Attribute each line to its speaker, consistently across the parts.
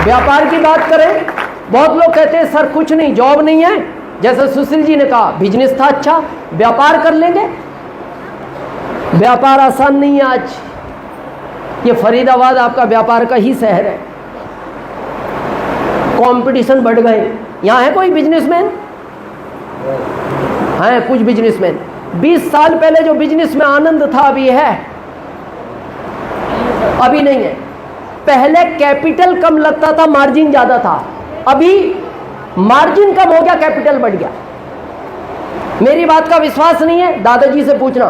Speaker 1: व्यापार की बात करें, बहुत लोग कहते हैं सर कुछ नहीं, जॉब नहीं है, जैसे सुशील जी ने कहा बिजनेस था अच्छा, व्यापार कर लेंगे। व्यापार आसान नहीं है आज। ये फरीदाबाद आपका व्यापार का ही शहर है, कंपटीशन बढ़ गए। यहाँ है कोई बिजनेसमैन? है कुछ बिजनेसमैन। 20 साल पहले जो बिजनेस में आनंद था अभी है? अभी नहीं है। पहले कैपिटल कम लगता था, मार्जिन ज्यादा था। अभी मार्जिन कम हो गया, कैपिटल बढ़ गया। मेरी बात का विश्वास नहीं है, दादाजी से पूछना।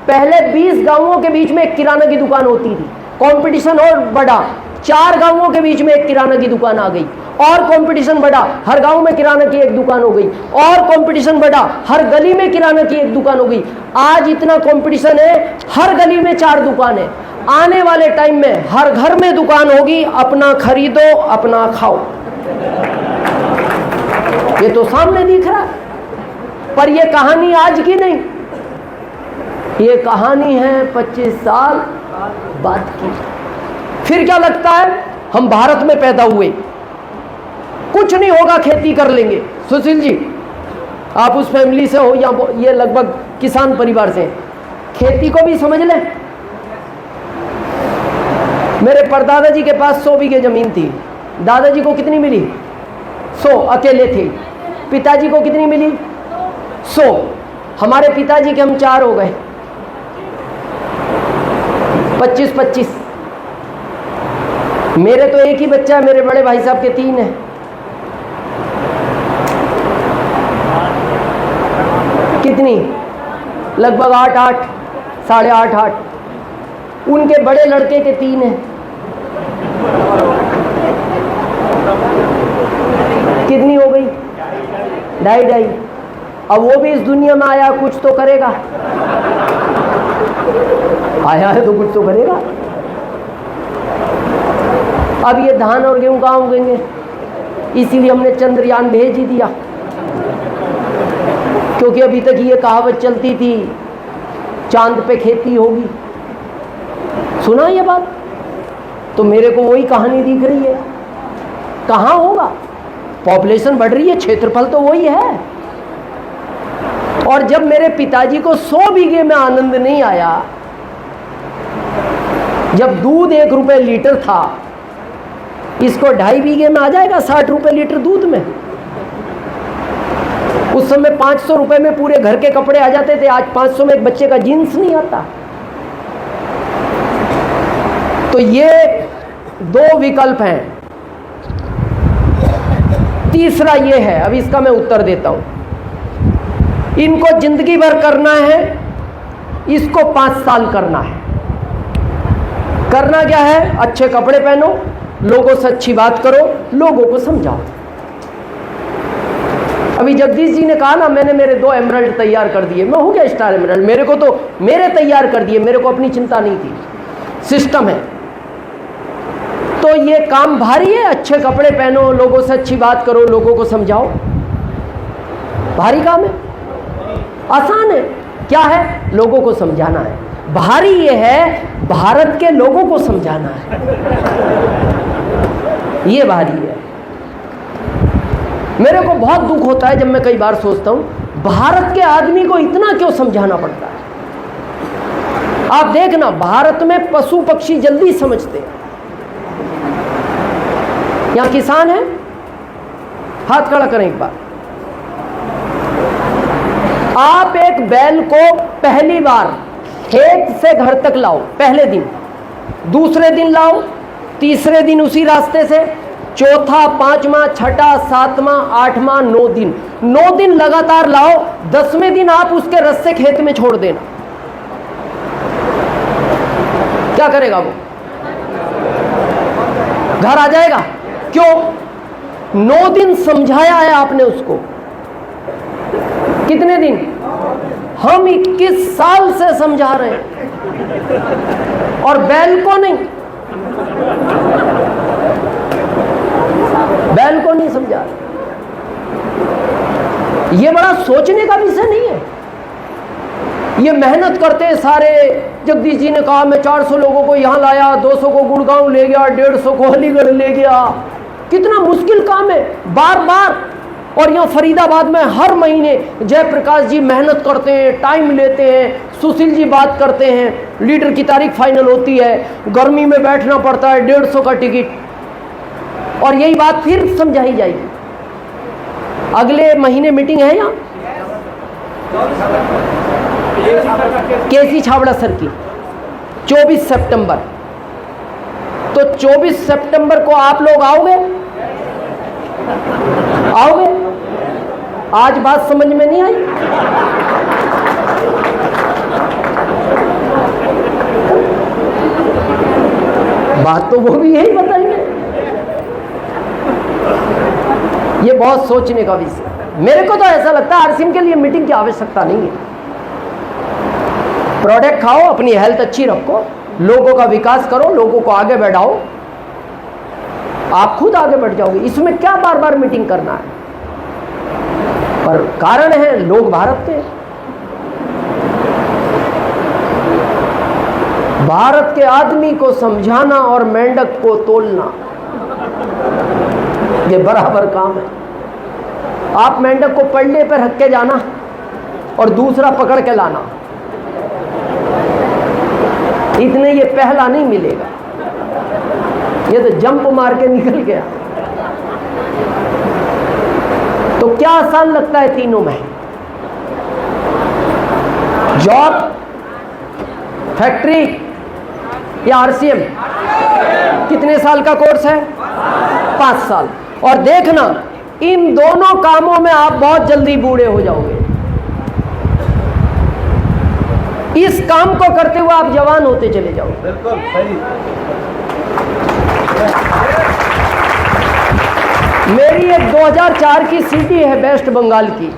Speaker 1: पहले 20 गांवों के बीच में एक किराना की दुकान होती थी, कंपटीशन और बढ़ा, 4 गांवों के बीच में एक किराना की दुकान आ गई, और कंपटीशन बढ़ा, हर गांव में किराना की एक दुकान हो गई, और कंपटीशन बढ़ा, हर गली में किराना की एक दुकान हो गई। आज इतना कंपटीशन है, हर गली में 4 दुकान है। आने वाले टाइम में हर घर में दुकान होगी, अपना खरीदो अपना खाओ। ये तो सामने दिख रहा है। पर ये कहानी आज की नहीं, ये कहानी है 25 साल बाद की। फिर क्या लगता है हम भारत में पैदा हुए, कुछ नहीं होगा, खेती कर लेंगे। सुशील जी आप उस फैमिली से हो या ये लगभग किसान परिवार से, खेती को भी समझ लें। मेरे परदादा जी के पास 100 बीघे जमीन थी। दादाजी को कितनी मिली? 100, अकेले थे। पिताजी को कितनी मिली? 100। हमारे पिताजी के हम 4 हो गए, 25-25। मेरे तो एक ही बच्चा है, मेरे बड़े भाई साहब के 3 हैं। कितनी? लगभग 8-8, 8.5-8। उनके बड़े लड़के के 3 हैं। कितनी हो गई? 2.5-2.5। अब वो भी इस दुनिया में आया, कुछ तो करेगा। आया है तो कुछ तो करेगा। अब ये धान और गेहूं कहाँ उगेंगे? इसीलिए हमने चंद्रयान भेज ही दिया, क्योंकि अभी तक ये कहावत चलती थी चांद पे खेती होगी। सुना ये बात? तो मेरे को वही कहानी दिख रही है। कहाँ होगा? पॉपुलेशन बढ़ रही है, क्षेत्रफल तो वही है। और जब मेरे पिताजी को 100 बीघे में आनंद नहीं आया, जब दूध 1 रुपए लीटर था, इसको 2.5 बीघे में आ जाएगा 60 रुपए लीटर दूध में। उस समय 500 रुपए में पूरे घर के कपड़े आ जाते थे, आज 500 में एक बच्चे का जीन्स नहीं आता। तो ये 2 विकल्प हैं। तीसरा ये है, अब इसका मैं उत्तर देता हूं। इनको जिंदगी भर करना है, इसको 5 साल करना है। करना क्या है? अच्छे कपड़े पहनो, लोगों से अच्छी बात करो, लोगों को समझाओ। अभी जगदीश जी ने कहा ना, मैंने मेरे 2 एमरल्ड तैयार कर दिए, मैं हो गया स्टार एमरल्ड। मेरे को तो मेरे तैयार कर दिए, मेरे को अपनी चिंता नहीं थी। सिस्टम है। तो ये काम भारी है, अच्छे कपड़े पहनो, लोगों से अच्छी बात करो, लोगों को समझाओ। भारी काम है? आसान है। क्या है? लोगों को समझाना है। भारी ये है, भारत के लोगों को समझाना है। ये भारी है। मेरे को बहुत दुख होता है जब मैं कई बार सोचता हूं, भारत के आदमी को इतना क्यों समझाना पड़ता है। आप देखना, भारत में पशु पक्षी जल्दी समझते हैं। यहां किसान है, हाथ खड़ा करें एक बार। आप एक बैल को पहली बार खेत से घर तक लाओ, पहले दिन, दूसरे दिन लाओ, तीसरे दिन उसी रास्ते से, चौथा, 5वां, 6ठा, 7वां, 8वां, 9 दिन, 9 दिन लगातार लाओ। 10वें दिन आप उसके रस्से खेत में छोड़ देना। क्या करेगा वो? घर आ जाएगा। क्यों? 9 दिन समझाया है आपने उसको। कितने दिन? हम 21 साल से समझा रहे हैं, और बैल को नहीं, बैल को नहीं समझा रहे। ये बड़ा सोचने का विषय नहीं है। ये मेहनत करते हैं सारे। जगदीश जी ने कहा मैं 400 लोगों को यहाँ लाया, 200 को गुड़गांव ले गया, 150 को अलीगढ़ ले गया, कितना मुश्किल काम है, बार बार। और यहाँ फरीदाबाद में हर महीने जयप्रकाश जी मेहनत करते हैं, टाइम लेते हैं, सुशील जी बात करते हैं, लीडर की तारीख फाइनल होती है, गर्मी में बैठना पड़ता है, 150 का टिकट, और यही बात फिर समझाई जाएगी। अगले महीने मीटिंग है यहाँ केसी छाबड़ा सर की 24 सितंबर। तो 24 सितंबर को आप लोग आओगे? आओगे? आज बात समझ में नहीं आई? बात तो वो भी यही बताएंगे। ये बहुत सोचने का विषय। मेरे को तो ऐसा लगता है आरसीएम के लिए मीटिंग की आवश्यकता नहीं है। प्रोडक्ट खाओ, अपनी हेल्थ अच्छी रखो, लोगों का विकास करो, लोगों को आगे बढ़ाओ, आप खुद आगे बढ़ जाओगे। इसमें क्या बार बार मीटिंग करना है? पर कारण है लोग भारत के, भारत के आदमी को समझाना और मेंढक को तोलना ये बराबर काम है। आप मेंढक को पल्ले पर रख के जाना और दूसरा पकड़ के लाना, इतने ये पहला नहीं मिलेगा, ये तो जंप मार के निकल गया। तो क्या आसान लगता है तीनों में? जॉब, फैक्ट्री या आरसीएम? कितने साल का कोर्स है? 5 साल। और देखना इन दोनों कामों में आप बहुत जल्दी बूढ़े हो जाओगे। इस काम को करते हुए आप जवान होते चले जाओगे।
Speaker 2: बिल्कुल सही।
Speaker 1: मेरी एक 2004 की सीडी है वेस्ट बंगाल की,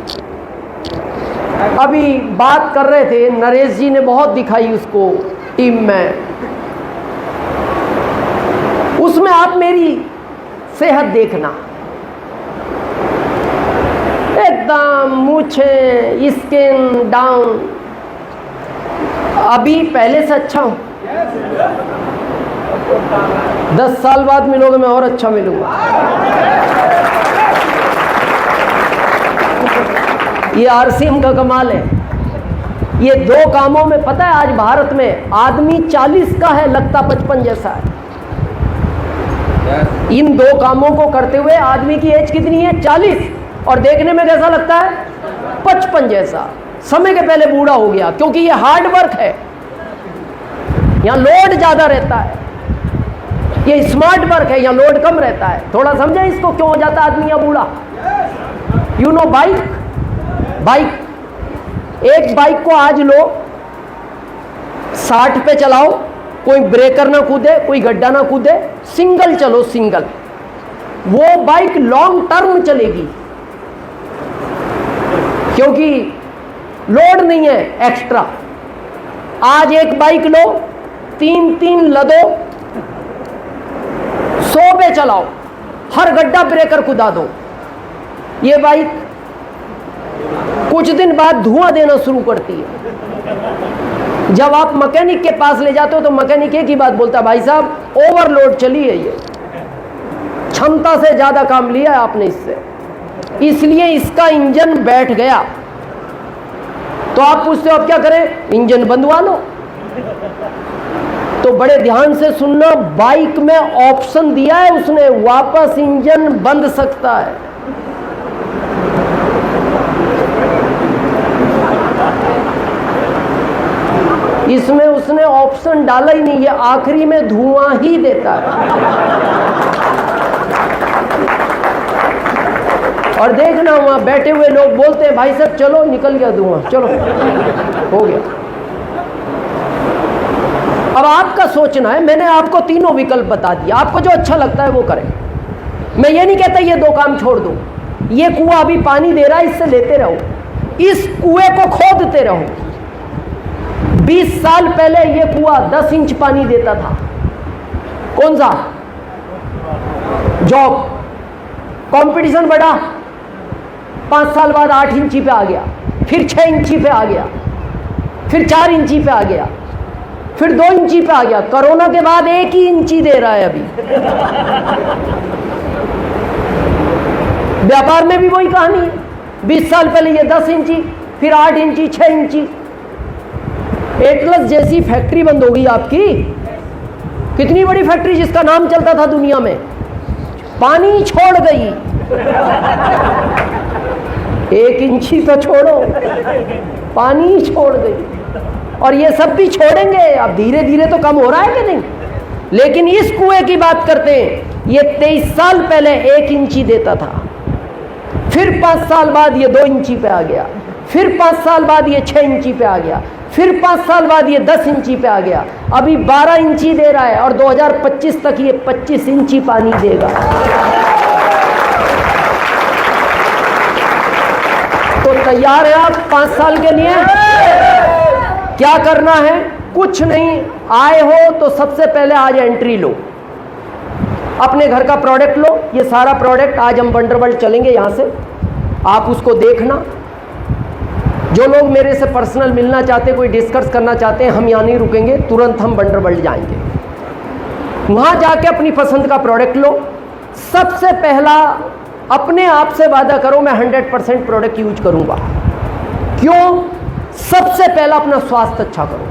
Speaker 1: अभी बात कर रहे थे, नरेश जी ने बहुत दिखाई उसको टीम में। उसमें आप मेरी सेहत देखना, एकदम मूछें, स्किन डाउन, अभी पहले से अच्छा हूं। 10 साल बाद मिलोगे मैं और अच्छा मिलूंगा। ये आरसीएम का कमाल है। ये दो कामों में पता है आज भारत में आदमी 40 का है, लगता 55 जैसा है। इन दो कामों को करते हुए आदमी की एज कितनी है? 40, और देखने में कैसा लगता है? 55 जैसा। समय के पहले बूढ़ा हो गया, क्योंकि ये हार्ड वर्क है, यहाँ लोड ज्यादा रहता है। ये स्मार्ट वर्क है, यहाँ लोड कम रहता है। थोड़ा समझे इसको, क्यों हो जाता है आदमी यहाँ बूढ़ा? यू नो बाइक, एक बाइक को आज लो 60 पे चलाओ, कोई ब्रेकर ना कूदे, कोई गड्ढा ना कूदे, सिंगल चलो, सिंगल, वो बाइक लॉन्ग टर्म चलेगी, क्योंकि लोड नहीं है एक्स्ट्रा। आज एक बाइक लो, 3 लदो, 100 पे चलाओ, हर गड्ढा ब्रेकर कूदा दो, ये बाइक कुछ दिन बाद धुआं देना शुरू करती है। जब आप मैकेनिक के पास ले जाते हो तो मैकेनिक एक ही बात बोलता है, भाई साहब ओवरलोड चली है, ये क्षमता से ज्यादा काम लिया है आपने इससे, इसलिए इसका इंजन बैठ गया। तो आप पूछते हो अब क्या करें? इंजन बंदवा लो। तो बड़े ध्यान से सुनना, बाइक में ऑप्शन दिया है उसने, वापस इंजन बंद सकता है। इसमें उसने ऑप्शन डाला ही नहीं, ये आखिरी में धुआं ही देता है। और देखना वहां बैठे हुए लोग बोलते हैं, भाई साहब चलो, निकल गया धुआं, चलो हो गया। अब आपका सोचना है, मैंने आपको तीनों विकल्प बता दिया, आपको जो अच्छा लगता है वो करें। मैं ये नहीं कहता ये 2 काम छोड़ दो, ये कुआं अभी पानी दे रहा है, इससे लेते रहो, इस कुएं को खोदते रहो। 20 साल पहले ये कुआं 10 इंच पानी देता था, कौन सा? जॉब। कंपटीशन बढ़ा, 5 साल बाद 8 इंची पे आ गया, फिर 6 इंची पे आ गया, फिर 4 इंची पे आ गया, फिर 2 इंची पे आ गया। कोरोना के बाद 1 ही इंची दे रहा है अभी। व्यापार में भी वही कहानी है। 20 साल पहले ये 10 इंची, फिर 8 इंची, 6 इंची। एटलस जैसी फैक्ट्री बंद हो गई आपकी, कितनी बड़ी फैक्ट्री जिसका नाम चलता था दुनिया में, पानी छोड़ गई। 1 इंची तो छोड़ो, पानी छोड़ गई। और ये सब भी छोड़ेंगे, अब धीरे धीरे तो कम हो रहा है कि नहीं। लेकिन इस कुएं की बात करते हैं, ये 23 साल पहले 1 इंची देता था, फिर 5 साल बाद ये 2 इंची पे आ गया, फिर 5 साल बाद ये 6 इंची पे आ गया, फिर 5 साल बाद ये 10 इंची पे आ गया, अभी 12 इंची दे रहा है और 2025 तक ये 25 इंची पानी देगा। तो तैयार है आप 5 साल के लिए? क्या करना है? कुछ नहीं, आए हो तो सबसे पहले आज एंट्री लो, अपने घर का प्रोडक्ट लो। ये सारा प्रोडक्ट आज हम वंडरवर्ल्ड चलेंगे यहाँ से, आप उसको देखना। जो लोग मेरे से पर्सनल मिलना चाहते हैं, कोई डिस्कस करना चाहते हैं, हम यहाँ नहीं रुकेंगे, तुरंत हम वंडरवर्ल्ड जाएंगे। वहाँ जाके अपनी पसंद का प्रोडक्ट लो। सबसे पहला अपने आप से वादा करो, मैं 100% प्रोडक्ट यूज करूँगा। क्यों? सबसे पहला अपना स्वास्थ्य अच्छा करो।